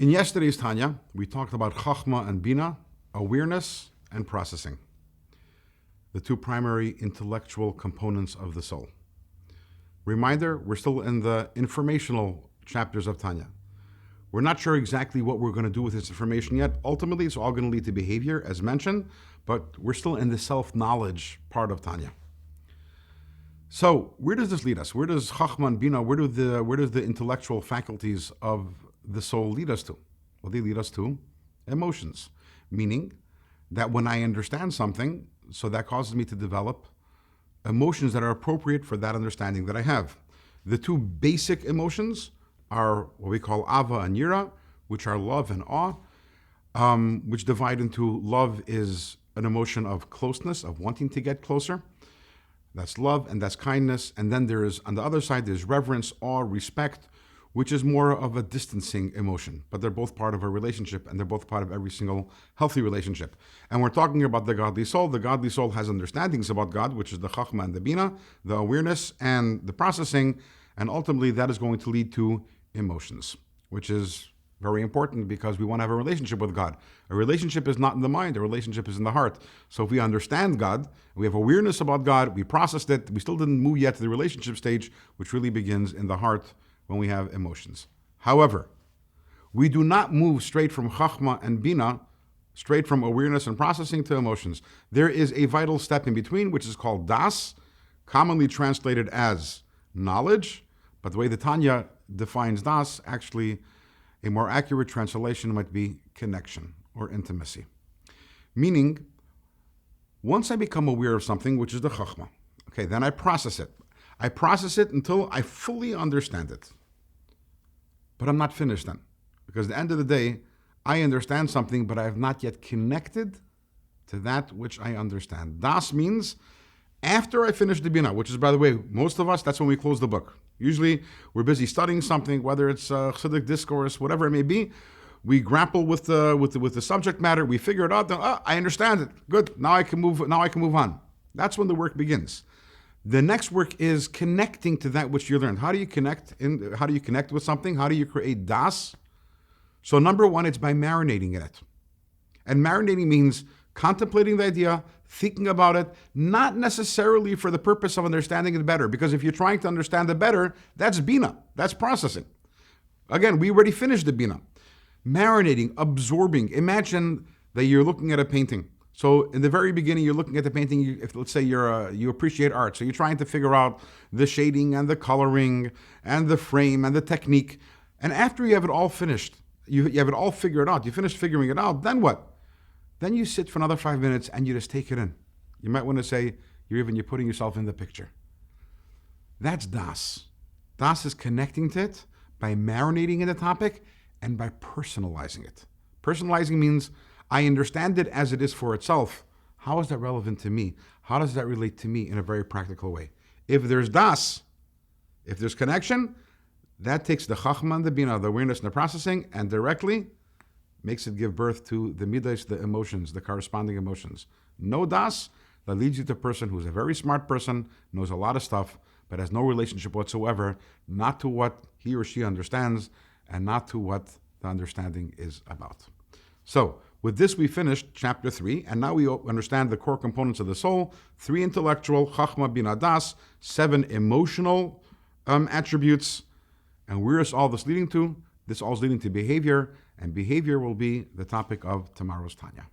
In yesterday's Tanya, we talked about Chachma and Bina, awareness and processing, the two primary intellectual components of the soul. Reminder, we're still in the informational chapters of Tanya. We're not sure exactly what we're going to do with this information yet. Ultimately, it's all going to lead to behavior, as mentioned, but we're still in the self-knowledge part of Tanya. So, where does this lead us? Where does Chachma and Bina, where does the intellectual faculties of the soul lead us to? Well, they lead us to emotions, meaning that when I understand something, so that causes me to develop emotions that are appropriate for that understanding that I have. The two basic emotions are what we call ava and yira, which are love and awe, which divide into love is an emotion of closeness, of wanting to get closer. That's love and that's kindness. And then there's, on the other side, there's reverence, awe, respect, which is more of a distancing emotion. But they're both part of a relationship, and they're both part of every single healthy relationship. And we're talking about the godly soul. The godly soul has understandings about God, which is the chachma and the bina, the awareness and the processing. And ultimately, that is going to lead to emotions, which is very important because we want to have a relationship with God. A relationship is not in the mind, a relationship is in the heart. So if we understand God, we have awareness about God, we processed it, we still didn't move yet to the relationship stage, which really begins in the heart when we have emotions. However, we do not move straight from Chachma and Bina, straight from awareness and processing to emotions. There is a vital step in between, which is called das, commonly translated as knowledge, but the way the Tanya defines das, actually a more accurate translation might be connection or intimacy. Meaning, once I become aware of something, which is the Chachma, okay, then I process it. I process it until I fully understand it. But I'm not finished then. Because at the end of the day, I understand something, but I have not yet connected to that which I understand. Das means after I finish the Bina, which is, by the way, most of us, that's when we close the book. Usually, we're busy studying something, whether it's Chassidic discourse, whatever it may be. We grapple with the subject matter. We figure it out. Then, I understand it. Good. Now I can move on. That's when the work begins. The next work is connecting to that which you learned. How do you connect with something? How do you create das? So number one, it's by marinating in it. And marinating means contemplating the idea, thinking about it, not necessarily for the purpose of understanding it better, because if you're trying to understand it better, that's bina, that's processing. Again, we already finished the bina. Marinating, absorbing. Imagine that you're looking at a painting. So in the very beginning, you're looking at the painting, if let's say you appreciate art, so you're trying to figure out the shading and the coloring and the frame and the technique. And after you have it all finished, you have it all figured out, you finish figuring it out, then what? Then you sit for another 5 minutes and you just take it in. You might want to say you're putting yourself in the picture. That's das. Das is connecting to it by marinating in the topic and by personalizing it. Personalizing means I understand it as it is for itself. How is that relevant to me? How does that relate to me in a very practical way? If there's das, if there's connection, that takes the chachma and the bina, the awareness and the processing, and directly makes it give birth to the midas, the emotions, the corresponding emotions. No das, that leads you to a person who's a very smart person, knows a lot of stuff, but has no relationship whatsoever, not to what he or she understands, and not to what the understanding is about. So, with this we finished chapter 3, and now we understand the core components of the soul, 3 intellectual, chachma, bina, das, 7 emotional attributes, and where is all this leading to? This all is leading to behavior, and behavior will be the topic of tomorrow's Tanya.